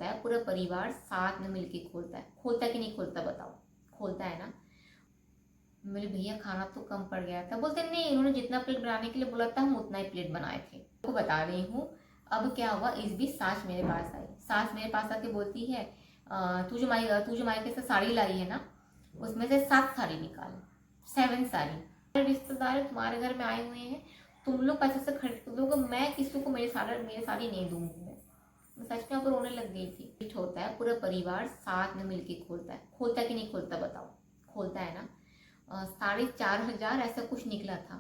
होता है, पूरा परिवार साथ में मिलके खोलता है। खोलता है कि नहीं खोलता बताओ? खोलता है ना। मेरे भैया खाना तो कम पड़ गया था, बोलते नहीं उन्होंने जितना प्लेट बनाने के लिए बोला था हम उतना ही प्लेट बनाए थे। तो बता रही हूँ। अब क्या हुआ, इस बीच सास मेरे पास आई। सास मेरे पास आके बोलती है तू जो मायके से साड़ी लाई है ना, उसमें से 7 साड़ी निकाल, 7 साड़ी। रिश्तेदार तुम्हारे घर में आए हुए हैं, तुम लोग पैसे से खरीद दोगे, मैं किसी को मेरी साड़ी नहीं दूंगी। मैं सच में ऊपर रोने लग गई थी। गिफ्ट होता है, पूरा परिवार साथ में मिलके खोलता है। खोलता है कि नहीं खोलता बताओ? खोलता है ना। 4,500 ऐसा कुछ निकला था,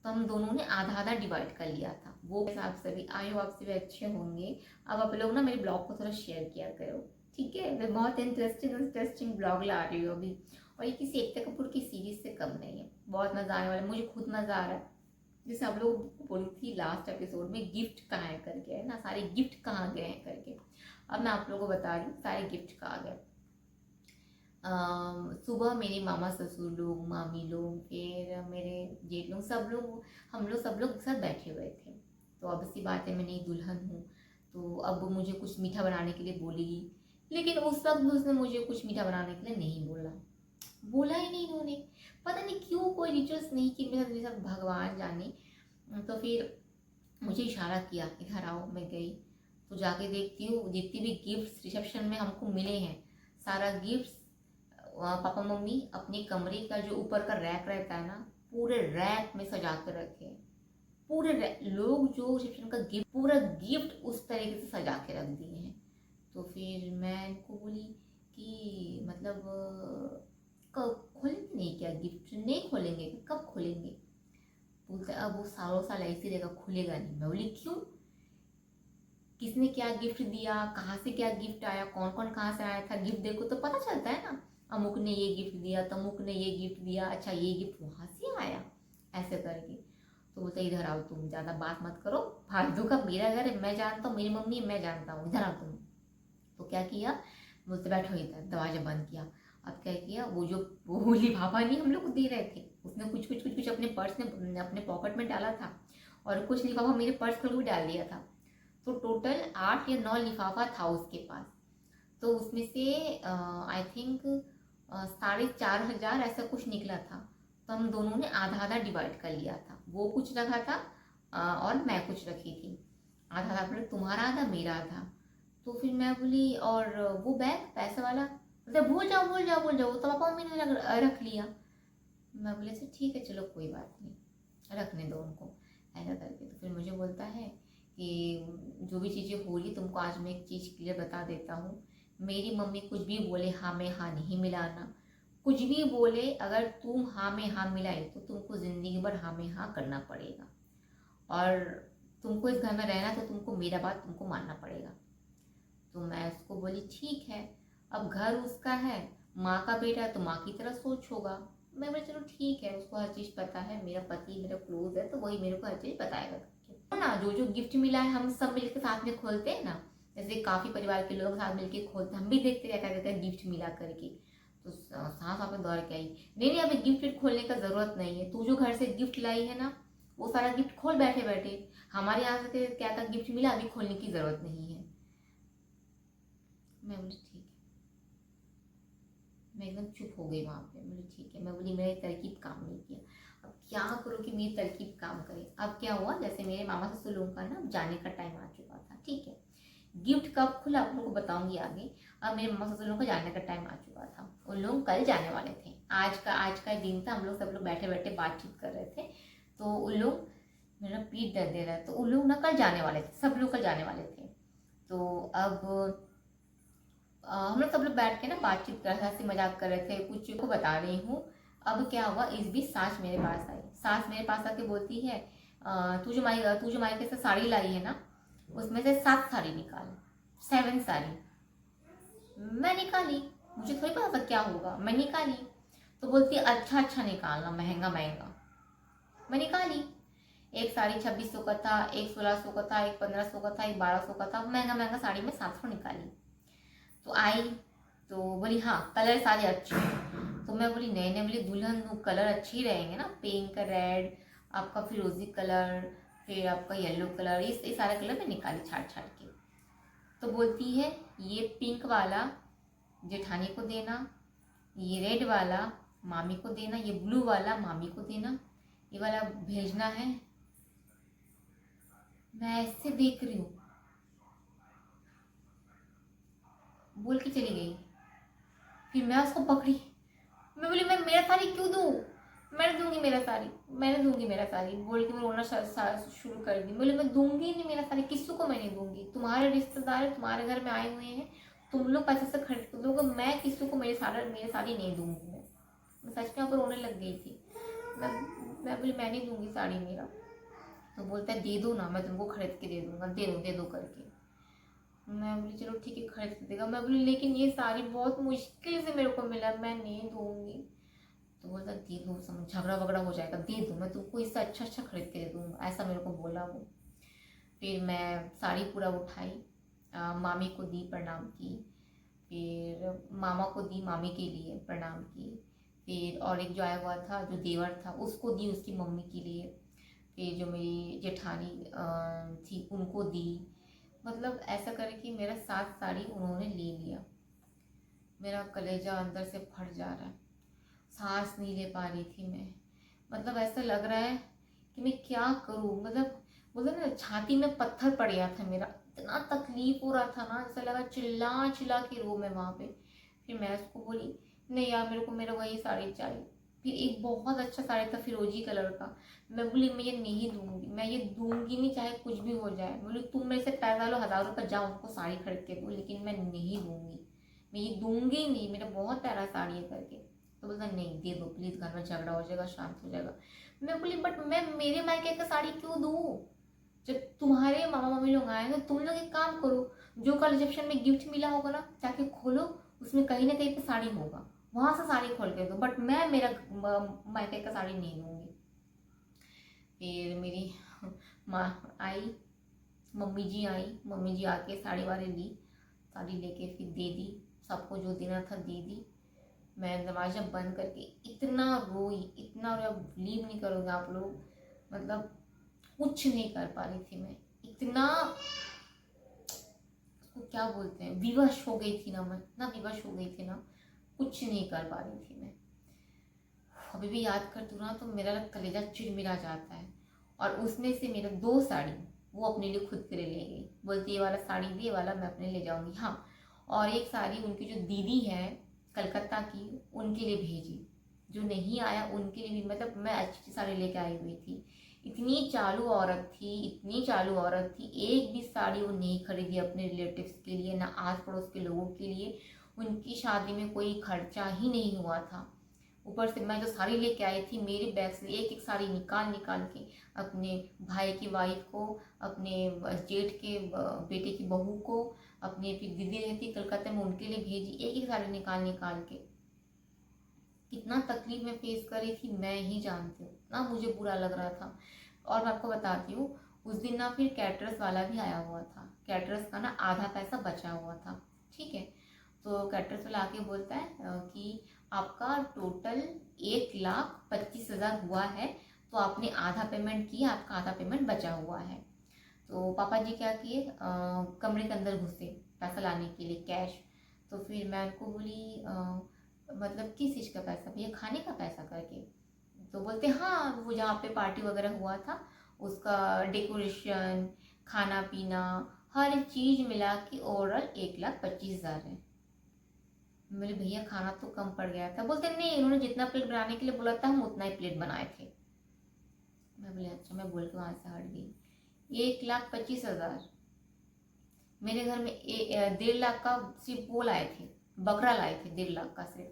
तो हम दोनों ने आधा आधा डिवाइड कर लिया था। वो हिसाब से भी आयो आपसे भी अच्छे होंगे। अब आप लोग ना मेरे ब्लॉग को थोड़ा शेयर किया करो, ठीक है? मैं बहुत इंटरेस्टिंग ब्लॉग ला रही हूँ अभी, और ये किसी एकता कपूर की सीरीज से कम नहीं है। बहुत मजा आने वाला है, मुझे खुद मजा आ रहा है। जैसे आप लोग बोली थी लास्ट एपिसोड में गिफ्ट कहाँ है करके, है ना, सारे गिफ्ट कहाँ गए हैं करके। अब मैं आप लोगों को बता रही हूँ सारे गिफ्ट कहाँ गए। सुबह मेरे मामा ससुर लोग, मामी लोग, फिर मेरे जेठ लोग, हम लोग सब लोग एक साथ बैठे हुए थे। तो अब सी बात है, मैं नई दुल्हन हूँ, तो अब मुझे कुछ मीठा बनाने के लिए बोलेगी। लेकिन उस वक्त भी उसने मुझे कुछ मीठा बनाने के लिए नहीं बोला ही नहीं इन्होंने। पता नहीं क्यों, कोई रिचुअल्स नहीं कि मेरे साथ भगवान जाने। तो फिर मुझे इशारा किया, इधर आओ। मैं गई तो जाके देखती हूँ जितने भी गिफ्ट्स रिसेप्शन में हमको मिले हैं, सारा गिफ्ट्स पापा मम्मी अपने कमरे का जो ऊपर का रैक रहता है ना, पूरे रैक में सजा कर रखे हैं। लोग जो रिसेप्शन का गिफ्ट, पूरा गिफ्ट उस तरीके से सजा के रख दिए हैं। तो फिर मैं इनको बोली कि मतलब कब खोलेंगे? नहीं क्या गिफ्ट नहीं खोलेंगे? कब खोलेंगे? बोलते अब वो सालों साल ऐसे रहेगा, खुलेगा नहीं। मैं बोली क्यों? किसने क्या गिफ्ट दिया, कहाँ से क्या गिफ्ट आया, कौन कौन कहाँ से आया था, गिफ्ट देखो तो पता चलता है ना। अमुक ने ये गिफ्ट दिया, तमुक ने ये गिफ्ट दिया, अच्छा ये गिफ्ट वहाँ से आया, ऐसे करके। तो बोलते इधर आओ, तुम ज़्यादा बात मत करो, फालतू का, मेरा घर है, मैं जानता हूँ, मेरी मम्मी है, मैं जानता हूँ, इधर आओ तुम। तो क्या किया, बोलते बैठो इधर, दरवाजा बंद किया। अब क्या किया, वो लिफाफा नहीं हम लोग को दे रहे थे, उसने कुछ अपने पर्स में, अपने पॉकेट में डाला था, और कुछ लिफाफा मेरे पर्स खोल भी डाल दिया था। तो टोटल 8 या 9 लिफाफा था उसके पास। तो उसमें से आई थिंक 4,500 ऐसा कुछ निकला था। तो हम दोनों ने आधा आधा डिवाइड कर लिया था। वो कुछ रखा था और मैं कुछ रखी थी। आधा आधा मतलब तुम्हारा आधा मेरा आधा। तो फिर मैं बोली और वो बैग पैसे वाला, मतलब भूल जाओ, तो पापा मम्मी ने रख लिया। मैं बोले अच्छा ठीक है चलो कोई बात नहीं, रखने दो उनको, ऐसा करके। तो फिर मुझे बोलता है कि जो भी चीज़ें हो रही, तुमको आज मैं एक चीज़ क्लियर बता देता हूँ, मेरी मम्मी कुछ भी बोले हाँ में हाँ नहीं मिलाना। कुछ भी बोले, अगर तुम हाँ में हाँ मिलाई तो तुमको ज़िंदगी भर हाँ में हाँ करना पड़ेगा, और तुमको इस घर में रहना तो तुमको मेरा बात तुमको मानना पड़ेगा। तो मैं उसको बोली ठीक है, अब घर उसका है, माँ का बेटा है तो माँ की तरह सोच होगा। मैं बोली चलो ठीक है, उसको हर चीज़ पता है, मेरा पति मेरा क्लोज है तो वही मेरे को हर चीज़ बताएगा करके। ना जो गिफ्ट मिला है हम सब मिलकर साथ में खोलते हैं ना, जैसे काफ़ी परिवार के लोग साथ मिलकर खोलते हैं, हम भी देखते क्या क्या क्या गिफ्ट मिला करके। तो सांस आपने दौड़ के आई, नहीं अभी गिफ्ट खोलने का ज़रूरत नहीं है, तू जो घर से गिफ्ट लाई है ना वो सारा गिफ्ट खोल बैठे बैठे, हमारे यहाँ से क्या क्या गिफ्ट मिला अभी खोलने की ज़रूरत नहीं है। मैं बोली ठीक है, मैं एकदम चुप हो गई वहाँ पे। बोली ठीक है, मैं बोली मेरी तरकीब काम नहीं किया, अब क्या करूँ कि मेरी तरकीब काम करे। अब क्या हुआ, जैसे मेरे मामा ससुर लोगों का ना जाने का टाइम आ चुका था, ठीक है, गिफ्ट कब खुला आप लोगों को बताऊंगी आगे। अब मेरे मामा ससुर लोगों का जाने का टाइम आ चुका था, उन लोग कल जाने वाले थे। आज का दिन था, हम लोग सब लोग बैठे बैठे बातचीत कर रहे थे। तो उन लोग, मेरा पीठ दर्द दे रहा है, तो उन लोग ना कल जाने वाले थे, सब लोग कल जाने वाले थे। तो अब हम लोग सब लोग बैठ के ना बातचीत कर रहे थे, हंसी मजाक कर रहे थे, कुछ को बता रही हूँ। अब क्या हुआ, इस बीच सास मेरे पास आई। सास मेरे पास आके बोलती है तू जो मायके से साड़ी लाई है ना, उसमें से 7 साड़ी निकाल, 7 साड़ी। मैं निकाली, मुझे थोड़ी पता था क्या होगा, मैं निकाली। तो बोलती है अच्छा अच्छा निकालना, महंगा महंगा। मैं निकाली, एक साड़ी 2,600 का था, एक 1,600 का था, एक 1,500 का था, एक 1,200 का था, महंगा महंगा साड़ी में 700 निकाली। तो आई तो बोली हाँ कलर सारे अच्छे हैं। तो मैं बोली नहीं नहीं, बोली दुल्हन कलर अच्छे ही रहेंगे ना, पिंक रेड, आपका फिरोजी कलर, फिर आपका येलो कलर, ये सारे कलर मैं निकाली छाट छाट के। तो बोलती है ये पिंक वाला जेठानी को देना, ये रेड वाला मामी को देना, ये ब्लू वाला मामी को देना, ये वाला भेजना है। मैं ऐसे देख रही हूँ, बोल के चली गई। फिर मैं उसको पकड़ी, मैं बोली मैं मेरा साड़ी क्यों दूँ, मैं दूंगी मेरा साड़ी, मैंने दूंगी मेरा साड़ी बोल के मैं रोना शुरू कर दी। बोले मैं दूंगी नहीं मेरा साड़ी, किसी को मैं नहीं दूंगी, तुम्हारे रिश्तेदार तुम्हारे घर में आए हुए हैं, तुम लोग पैसे से खरीद दोगे, मैं किसी को मेरे साड़ी नहीं दूंगी। मैं सच में यहाँ पर रोने लग गई थी। मैं बोली मैं नहीं दूंगी साड़ी मेरा। तो बोलता है दे दो ना, मैं तुमको खरीद के दे दूंगा, दे दो करके। मैं बोली चलो ठीक है खरीद के देगा। मैं बोली लेकिन ये साड़ी बहुत मुश्किल से मेरे को मिला, मैं नहीं दूंगी। तो बोलता दे दो, समझ झगड़ा वगड़ा हो जाएगा, दे दो, मैं तुमको इससे अच्छा खरीद के दे दूंगा, ऐसा मेरे को बोला वो। फिर मैं साड़ी पूरा उठाई, मामी को दी, प्रणाम की, फिर मामा को दी, मामी के लिए प्रणाम की, फिर और एक जो आया हुआ था जो देवर था उसको दी, उसकी मम्मी के लिए, फिर जो मेरी जेठानी थी उनको दी। मतलब ऐसा करके मेरा 7 साड़ी उन्होंने ले लिया। मेरा कलेजा अंदर से फट जा रहा है, सांस नहीं ले पा रही थी मैं। मतलब ऐसा लग रहा है कि मैं क्या करूँ, मतलब बोलते ना छाती में पत्थर पड़ गया था मेरा, इतना तकलीफ हो रहा था ना, ऐसा लगा चिल्ला चिल्ला के रो मैं वहाँ पे। फिर मैं उसको बोली नहीं यार मेरे को मेरा वही साड़ी चाहिए। फिर एक बहुत अच्छा साड़ी था फिरोजी कलर का, मैं बोली मैं ये नहीं दूंगी, मैं ये दूंगी नहीं चाहे कुछ भी हो जाए। बोली तुम मेरे से पैसा लो 1000 रुपये, जाओ उनको साड़ी खरीद के दो, लेकिन मैं नहीं दूंगी, मैं ये दूंगी नहीं, मेरा बहुत प्यारा साड़ी है करके। तो बोलता नहीं दे दो प्लीज़, घर में झगड़ा हो जाएगा, शांत हो जाएगा। मैं बोली बट मैं मेरे मायके का साड़ी क्यों दूँ, जब तुम्हारे मामा मम्मी लोग आए तो तुम लोग एक काम करो, जो कल रिसेप्शन में गिफ्ट मिला होगा ना जाके खोलो, उसमें कहीं ना कहीं पे साड़ी होगा, वहां से साड़ी खोल के दो, बट मैं मेरा मायके का साड़ी नहीं दूंगी। फिर मेरी माँ आई, मम्मी जी आई, मम्मी जी आके साड़ी वाड़ी ली, साड़ी लेके फिर दे दी, सबको जो देना था दे दी। मैं दरवाज़ा बंद करके इतना रोई, इतना रोई, आप बिलीव नहीं करोगे आप लोग, मतलब कुछ नहीं कर पा रही थी मैं, इतना उसको क्या बोलते हैं, विवश हो गई थी ना मैं, इतना विवश हो गई थी ना, कुछ नहीं कर पा रही थी मैं। अभी भी याद करती हूँ ना तो मेरा कलेजा चिड़मिड़ा जाता है। और उसमें से मेरा 2 साड़ी वो अपने लिए खुद के लिए ले गई, बोलती ये वाला साड़ी दे, ये वाला मैं अपने ले जाऊंगी। हाँ, और एक साड़ी उनकी जो दीदी है कलकत्ता की उनके लिए भेजी, जो नहीं आया उनके लिए भी, मतलब मैं अच्छी साड़ी लेके आई हुई थी। इतनी चालू औरत थी, इतनी चालू औरत थी, एक भी साड़ी वो नहीं खरीदी अपने रिलेटिव्स के लिए, ना आस पड़ोस के लोगों के लिए। उनकी शादी में कोई खर्चा ही नहीं हुआ था। ऊपर से मैं जो साड़ी लेके आई थी मेरे बैग से एक एक साड़ी निकाल निकाल के अपने भाई की वाइफ को, अपने जेठ के बेटे की बहू को, अपने फिर दीदी रहती कलकत्ता में उनके लिए भेजी, एक एक साड़ी निकाल निकाल के। कितना तकलीफ में फेस कर रही थी मैं ही जानती हूँ, ना मुझे बुरा लग रहा था। और मैं आपको बताती हूँ उस दिन ना फिर कैटरस वाला भी आया हुआ था, कैटरस का ना आधा पैसा बचा हुआ था, ठीक है। तो कैटरस वाला आके बोलता है कि आपका टोटल 1,25,000 हुआ है, तो आपने आधा पेमेंट किया, आपका आधा पेमेंट बचा हुआ है। तो पापा जी क्या किए, कमरे के अंदर घुसे पैसा लाने के लिए कैश। तो फिर मैं उनको बोली मतलब किस चीज़ का पैसा भैया, खाने का पैसा करके। तो बोलते हाँ वो जहाँ पे पार्टी वगैरह हुआ था उसका डेकोरेशन, खाना पीना, हर चीज़ मिला के ओवरऑल 1,25,000 है। मेरे भैया खाना तो कम पड़ गया था। बोलते नहीं उन्होंने जितना प्लेट बनाने के लिए बोला था हम उतना ही प्लेट बनाए थे। मैं बोले अच्छा, मैं बोल के वहां से हट गई। 1,25,000 मेरे घर में 1.5 लाख का सिर्फ वो लाए थे, बकरा लाए थे 1.5 लाख का सिर्फ।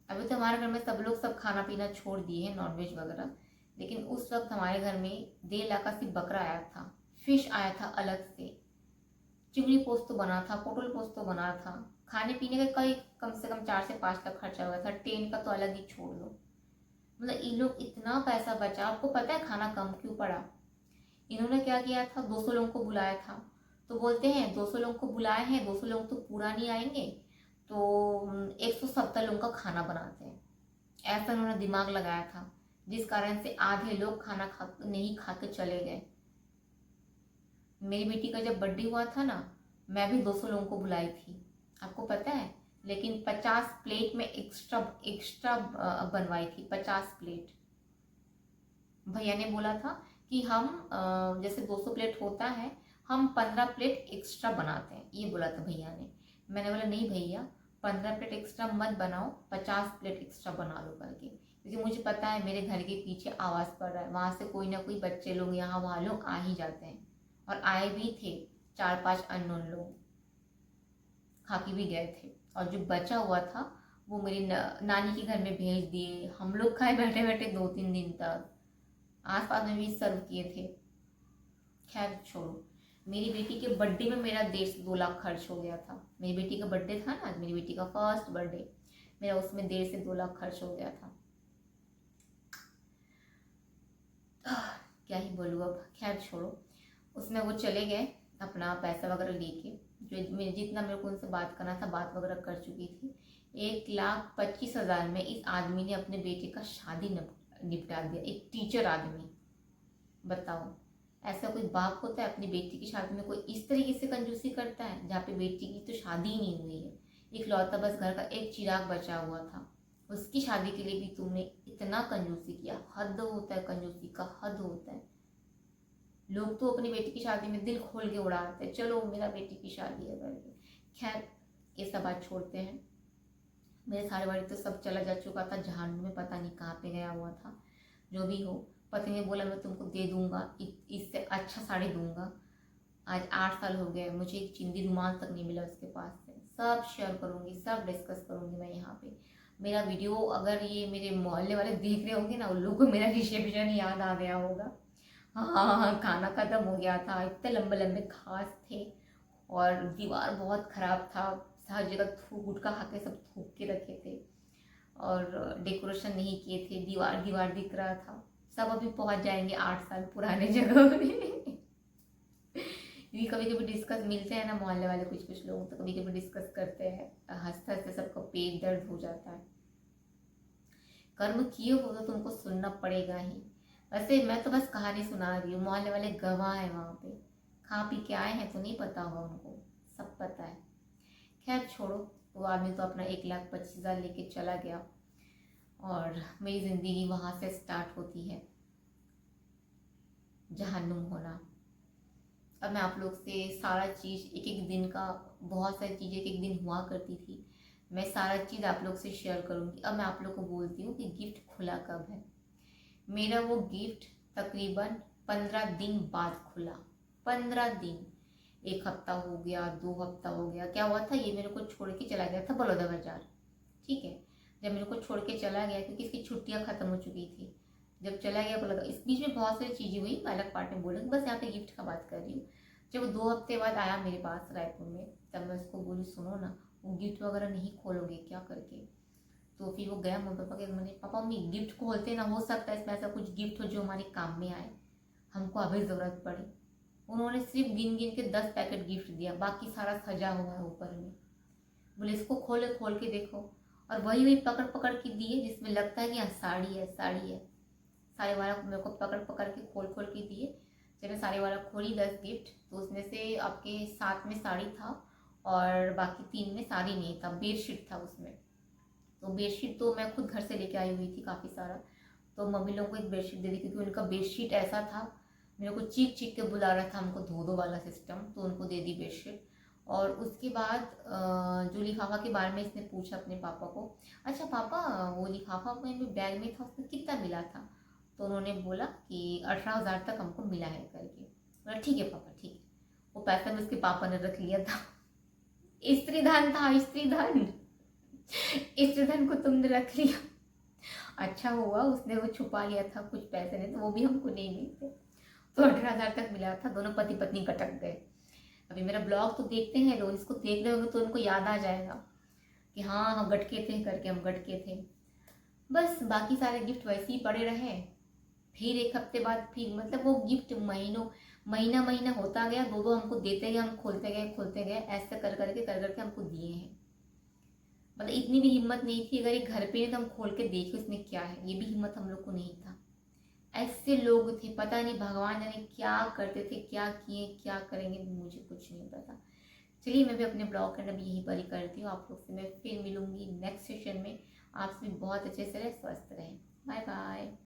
अभी तो हमारे घर में सब लोग सब खाना पीना छोड़ दिए हैं, नॉनवेज वगैरह, लेकिन उस वक्त हमारे घर में 1.5 लाख का सिर्फ बकरा आया था, फिश आया था अलग से, चिंगड़ी पोस्त बना था, पोटल पोस्त बना था, खाने पीने का कई कम से कम 4 से 5 लाख खर्चा हुआ था, टेंट का तो अलग ही छोड़ दो। मतलब इन लोग इतना पैसा बचा। आपको पता है खाना कम क्यों पड़ा, इन्होंने क्या किया था 200 लोगों को बुलाया था, तो बोलते हैं 200 लोगों को बुलाए हैं, 200 लोग तो पूरा नहीं आएंगे, तो 170 लोगों का खाना बनाते हैं, ऐसा उन्होंने दिमाग लगाया था, जिस कारण से आधे लोग खाना खा नहीं खा के चले गए। मेरी बेटी का जब बर्थडे हुआ था ना, मैं भी 200 लोगों को बुलाई थी, आपको पता है। लेकिन 50 प्लेट में एक्स्ट्रा एक्स्ट्रा बनवाई थी, 50 प्लेट। भैया ने बोला था कि हम जैसे 200 प्लेट होता है, हम 15 प्लेट एक्स्ट्रा बनाते हैं, ये बोला था भैया ने। मैंने बोला नहीं भैया, 15 प्लेट एक्स्ट्रा मत बनाओ, 50 प्लेट एक्स्ट्रा बना लो करके, क्योंकि मुझे पता है मेरे घर के पीछे आवाज़ पड़ रहा है, वहाँ से कोई ना कोई बच्चे लोग यहाँ वहाँ लोग आ ही जाते हैं। और आए भी थे 4-5 अननोन लोग, खा के भी गए थे। और जो बचा हुआ था वो मेरी नानी के घर में भेज दिए, हम लोग खाए बैठे बैठे 2-3 दिन तक, आस पास में भी सर्व किए थे। खैर छोड़ो, मेरी बेटी के बर्थडे में मेरा 1.5 से 2 लाख खर्च हो गया था। मेरी बेटी का बर्थडे था ना, मेरी बेटी का फर्स्ट बर्थडे, मेरा उसमें 1.5 से 2 लाख खर्च हो गया था। क्या ही बोलूँ अब, खैर छोड़ो। उसमें वो चले गए अपना पैसा वगैरह लेके, जो मेरे जितना मेरे को उनसे बात करना था बात वगैरह कर चुकी थी। 1,25,000 में इस आदमी ने अपने बेटे का शादी निपटा दिया। एक टीचर आदमी, बताओ ऐसा कोई बाप होता है अपनी बेटी की शादी में कोई इस तरीके से कंजूसी करता है, जहाँ पे बेटी की तो शादी ही नहीं हुई है, इकलौता बस घर का एक चिराग बचा हुआ था, उसकी शादी के लिए भी तुमने इतना कंजूसी किया। हद होता है, कंजूसी का हद होता है। लोग तो अपनी बेटी की शादी में दिल खोल के उड़ाते हैं, चलो मेरा बेटी की शादी है करके। खैर ये सब बात छोड़ते हैं। मेरे सारे बाड़ी तो सब चला जा चुका था जहान में, पता नहीं कहाँ पे गया हुआ था। जो भी हो, पति ने बोला मैं तुमको दे दूंगा, इससे अच्छा साड़ी दूंगा। आज 8 साल हो गए, मुझे एक चिंदी रुमाल तक नहीं मिला उसके पास से। सब शेयर करूंगी, सब डिस्कस करूंगी मैं यहाँ पे। मेरा वीडियो अगर ये मेरे मोहल्ले वाले देख रहे होंगे ना, उन लोगों को मेरा रिसेप्शन याद आ गया होगा। हाँ हाँ हाँ, खाना खत्म हो गया था, इतने लंबे लंबे घास थे और दीवार बहुत खराब था, हर जगह थूक गुटखा खा के सब थूक के रखे थे और डेकोरेशन नहीं किए थे, दीवार दीवार दिख रहा था। सब अभी पहुंच जाएंगे 8 साल पुराने जगह में। ये कभी कभी डिस्कस मिलते हैं ना मोहल्ले वाले कुछ कुछ लोग, तो कभी कभी डिस्कस करते हैं, हंसते हंसते सबका पेट दर्द हो जाता है। कर्म किए हो तो तुमको सुनना पड़ेगा ही। वैसे मैं तो बस कहानी सुना रही हूँ, मोहल्ले वाले गवाह है वहाँ पे, खा पी के आए हैं तो नहीं पता होगा उनको, सब पता है। खैर छोड़ो, वो आदमी तो अपना 1,25,000 लेके चला गया और मेरी ज़िंदगी वहाँ से स्टार्ट होती है जहन्नुम होना। अब मैं आप लोग से सारा चीज़ एक एक दिन का, बहुत सारी चीज़ें एक एक दिन हुआ करती थी, मैं सारा चीज़ आप लोग से शेयर करूँगी। अब मैं आप लोग को बोलती हूँ कि गिफ्ट खुला कब है। मेरा वो गिफ्ट तकरीबन 15 दिन बाद खुला। 15 दिन, 1 हफ्ता हो गया, 2 हफ्ता हो गया। क्या हुआ था, ये मेरे को छोड़ के चला गया था बड़ौदा बाजार, ठीक है। जब मेरे को छोड़ के चला गया, क्योंकि इसकी छुट्टियाँ खत्म हो चुकी थी, जब चला गया बोला, इस बीच में बहुत सारी चीज़ें हुई, मैं अलग पार्ट में बोलूँगी, बस यहाँ पे गिफ्ट का बात कर रही हूँ। जब 2 हफ्ते बाद आया मेरे पास रायपुर में, तब मैं उसको बोली सुनो ना, वो गिफ्ट वगैरह नहीं खोलोगे क्या करके। तो फिर वो गया मम्मी पापा के, मैंने पापा मम्मी गिफ्ट खोलते ना, हो सकता है इसमें ऐसा कुछ गिफ्ट हो जो हमारे काम में आए, हमको अभी ज़रूरत पड़े। उन्होंने सिर्फ गिन गिन के 10 पैकेट गिफ्ट दिया, बाकी सारा सजा हुआ है ऊपर में। बोले इसको खोले, खोल के देखो, और वही वही पकड़ पकड़ के दिए जिसमें लगता है कि हाँ साड़ी है, साड़ी है। साड़ी वाला मेरे को पकड़ पकड़ के खोल खोल के दिए। जब मैं साड़ी वाला खोली 10 गिफ्ट, तो उसमें से आपके 7 में साड़ी था और बाकी 3 में साड़ी नहीं था, बेडशीट था उसमें। तो बेडशीट तो मैं खुद घर से लेके आई हुई थी काफ़ी सारा, तो मम्मी लोगों को एक बेडशीट दे दी, क्योंकि उनका बेडशीट ऐसा था, मेरे को चीख चीख के बुला रहा था हमको धो दो वाला सिस्टम, तो उनको दे दी बेडशीट। और उसके बाद जो लिफाफा के बारे में इसने पूछा अपने पापा को, अच्छा पापा वो लिफाफा में बैग में था उसमें कितना मिला था, तो उन्होंने बोला कि 18,000 तक हमको मिला है करके। बोला ठीक है पापा ठीक है। वो पैसा में उसके पापा ने रख लिया था, स्त्री धन था, स्त्री धन, स्त्री धन को तुमने रख लिया। अच्छा हुआ उसने वो छुपा लिया था कुछ पैसे ने, तो वो भी हमको नहीं मिलते। तो 18,000 तक मिला था, दोनों पति पत्नी कटक गए। अभी मेरा ब्लॉग तो देखते हैं लोग, इसको देख रहे होंगे तो उनको याद आ जाएगा कि हाँ हम गटके थे करके, हम गटके थे। बस बाकी सारे गिफ्ट वैसे ही पड़े रहे। फिर 1 हफ्ते बाद फिर, मतलब वो गिफ्ट महीना महीना होता गया, दो दो हमको देते गए, हम खोलते गए, ऐसे कर करके हमको दिए हैं। मतलब इतनी भी हिम्मत नहीं थी, अगर ये घर पे है तो हम खोल के देखें उसमें क्या है, ये भी हिम्मत हम लोग को नहीं था। ऐसे लोग थे, पता नहीं भगवान जाने क्या करते थे, क्या किए, क्या करेंगे, मुझे कुछ नहीं पता। चलिए मैं भी अपने ब्लॉग का अभी यहीं पर ही करती हूँ। आप लोग से मैं फिर मिलूंगी नेक्स्ट सेशन में। आप सभी बहुत अच्छे से रहे, स्वस्थ रहें। Bye bye.